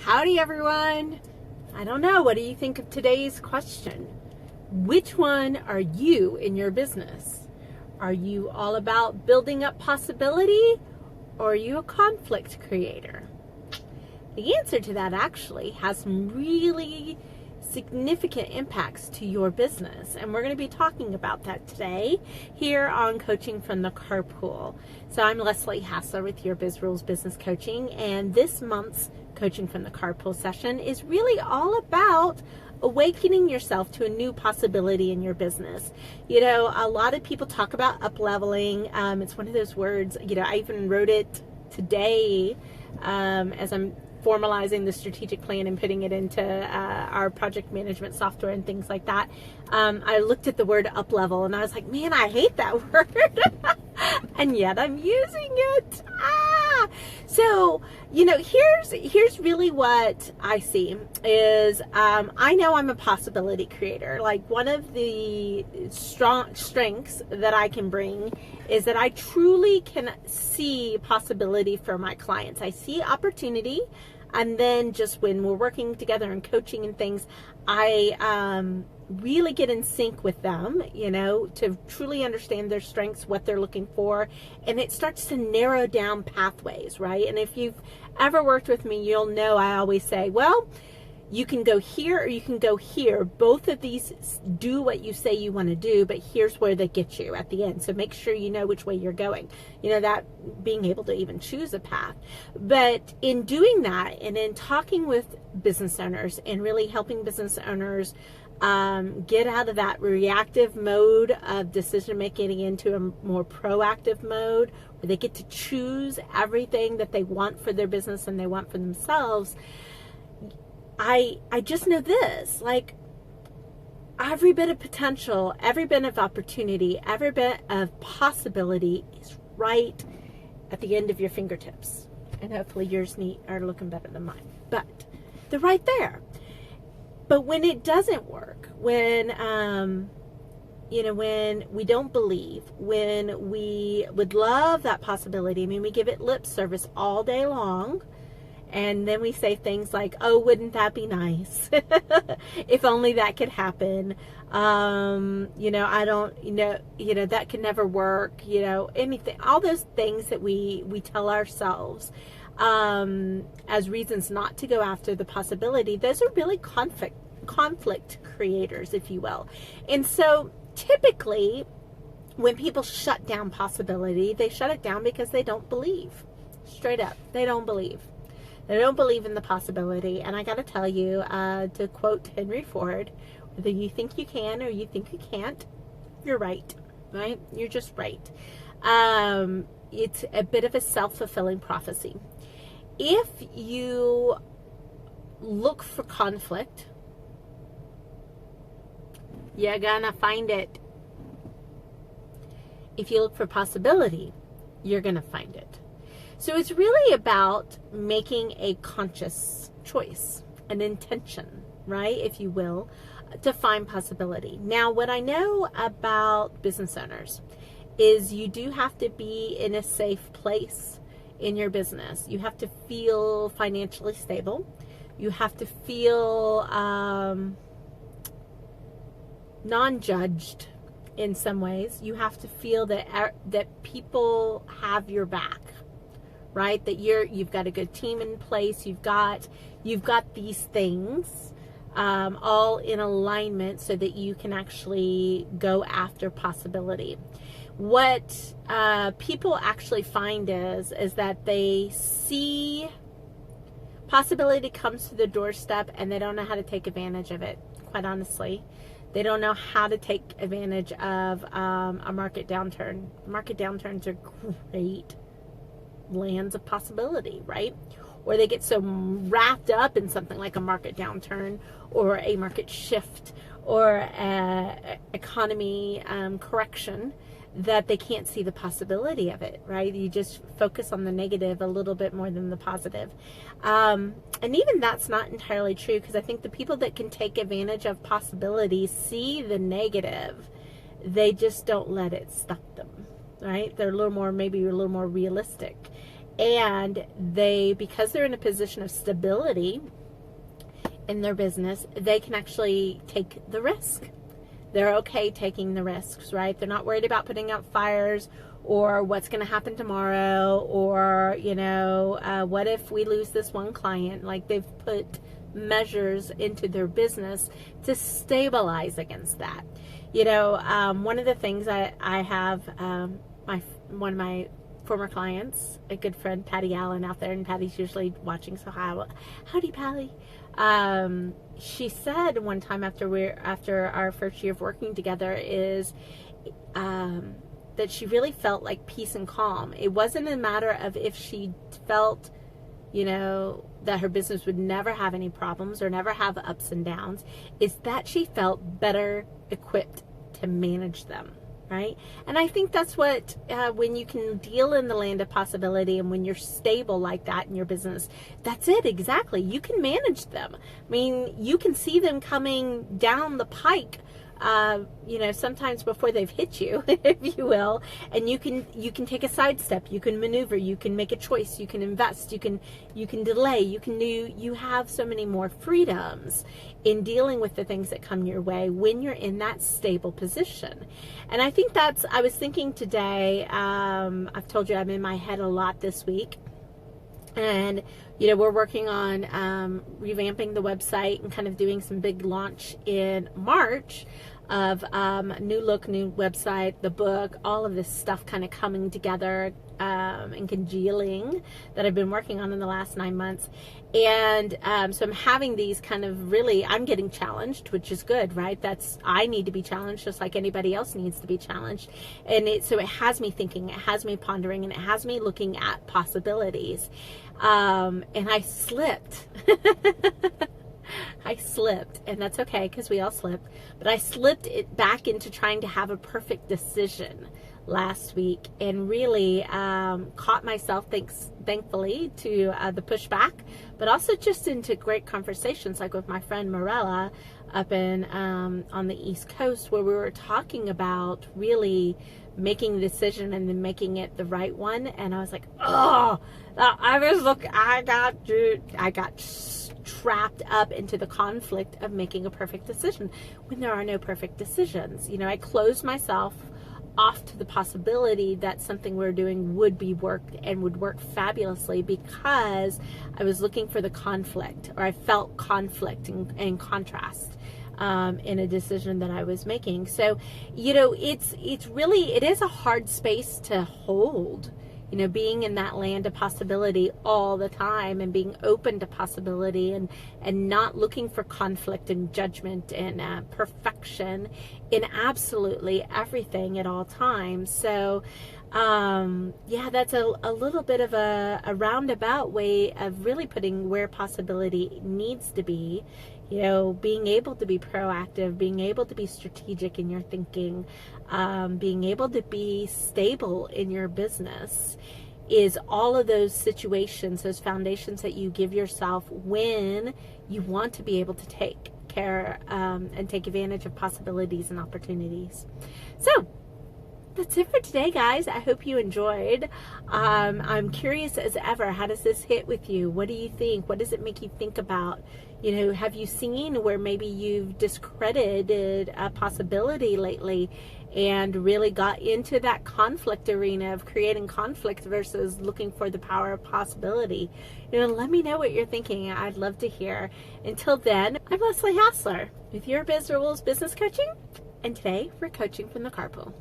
Howdy everyone. I don't know, what do you think of today's question? Which one are you in your business? Are you all about building up possibility, or are you a conflict creator? The answer to that actually has some really significant impacts to your business, and we're going to be talking about that today here on Coaching from the Carpool. So I'm Leslie Hassler with your Biz Rules Business Coaching, and this month's Coaching from the Carpool session is really all about awakening yourself to a new possibility in your business. You know, a lot of people talk about up-leveling. It's one of those words, you know, I even wrote it today as I'm formalizing the strategic plan and putting it into our project management software and things like that. I looked at the word up level and I was like, man, I hate that word. And yet I'm using it. So, you know, here's really what I see is I know I'm a possibility creator. Like, one of the strong strengths that I can bring is that I truly can see possibility for my clients. I see opportunity, and then just when we're working together and coaching and things, I really get in sync with them, you know, to truly understand their strengths, what they're looking for, and it starts to narrow down pathways, right? And if you've ever worked with me, you'll know I always say, well, you can go here or you can go here. Both of these do what you say you want to do, but here's where they get you at the end. So make sure you know which way you're going. You know, that being able to even choose a path. But in doing that and in talking with business owners and really helping business owners get out of that reactive mode of decision making into a more proactive mode where they get to choose everything that they want for their business and they want for themselves, I just know this, like, every bit of potential, every bit of opportunity, every bit of possibility is right at the end of your fingertips. And hopefully yours are looking better than mine, but they're right there. But when it doesn't work, when, you know, when we don't believe, when we would love that possibility, I mean, we give it lip service all day long. And then we say things like, oh, wouldn't that be nice? If only that could happen. You know, I don't, you know, that could never work, you know, anything, all those things that we tell ourselves as reasons not to go after the possibility. Those are really conflict creators, if you will. And so typically when people shut down possibility, they shut it down because they don't believe. Straight up, they don't believe. They don't believe in the possibility. And I got to tell you, to quote Henry Ford, whether you think you can or you think you can't, you're right? You're just right. It's a bit of a self-fulfilling prophecy. If you look for conflict, you're gonna find it. If you look for possibility, you're gonna find it. So it's really about making a conscious choice, an intention, right, if you will, to find possibility. Now, what I know about business owners is you do have to be in a safe place in your business. You have to feel financially stable. You have to feel non-judged in some ways. You have to feel that people have your back. Right? That you've got a good team in place. You've got these things all in alignment so that you can actually go after possibility. What people actually find is that they see possibility comes to their doorstep and they don't know how to take advantage of it. Quite honestly, they don't know how to take advantage of a market downturn. Market downturns are great lands of possibility, right? Or they get so wrapped up in something like a market downturn or a market shift or a economy correction that they can't see the possibility of it, right? You just focus on the negative a little bit more than the positive. And even that's not entirely true, because I think the people that can take advantage of possibilities see the negative. They just don't let it stop them, right? They're maybe a little more realistic. And they, because they're in a position of stability in their business, they can actually take the risk. They're okay taking the risks, right? They're not worried about putting out fires or what's going to happen tomorrow, or, what if we lose this one client? Like, they've put measures into their business to stabilize against that. One of the things I have, one of my former clients, a good friend, Patty Allen, out there, and Patty's usually watching, so howdy, Patty. She said one time after our first year of working together is that she really felt like peace and calm. It wasn't a matter of if she felt, that her business would never have any problems or never have ups and downs. It's that she felt better equipped to manage them. Right? And I think that's what, when you can deal in the land of possibility and when you're stable like that in your business, that's it, exactly. You can manage them. I mean, you can see them coming down the pike, sometimes before they've hit you, if you will, and you can take a sidestep, you can maneuver, you can make a choice, you can invest, you can delay, you have so many more freedoms in dealing with the things that come your way when you're in that stable position. And I think I was thinking today, I've told you I'm in my head a lot this week. And, we're working on revamping the website and kind of doing some big launch in March of new look, new website, the book, all of this stuff kind of coming together and congealing that I've been working on in the last 9 months. And so I'm having these kind of I'm getting challenged, which is good, right? I need to be challenged just like anybody else needs to be challenged. And so it has me thinking, it has me pondering, and it has me looking at possibilities. And I slipped. I slipped, and that's okay because we all slipped, but I slipped it back into trying to have a perfect decision last week, and really caught myself, thankfully, to the pushback, but also just into great conversations, like with my friend Morella up in on the East Coast, where we were talking about really making the decision and then making it the right one. And I was like, I got trapped up into the conflict of making a perfect decision when there are no perfect decisions. I closed myself off to the possibility that something we're doing would be worked and would work fabulously, because I was looking for the conflict, or I felt conflict and contrast in a decision that I was making. So, it is a hard space to hold, being in that land of possibility all the time, and being open to possibility, and not looking for conflict and judgment and perfection in absolutely everything at all times. So, that's a little bit of a roundabout way of really putting where possibility needs to be. Being able to be proactive, being able to be strategic in your thinking, being able to be stable in your business, is all of those situations, those foundations that you give yourself when you want to be able to take care and take advantage of possibilities and opportunities. So that's it for today, guys. I hope you enjoyed. I'm curious as ever, how does this hit with you? What do you think? What does it make you think about? Have you seen where maybe you've discredited a possibility lately and really got into that conflict arena of creating conflict versus looking for the power of possibility? Let me know what you're thinking. I'd love to hear. Until then, I'm Leslie Hassler with your Biz Rules Business Coaching, and today we're coaching from the carpool.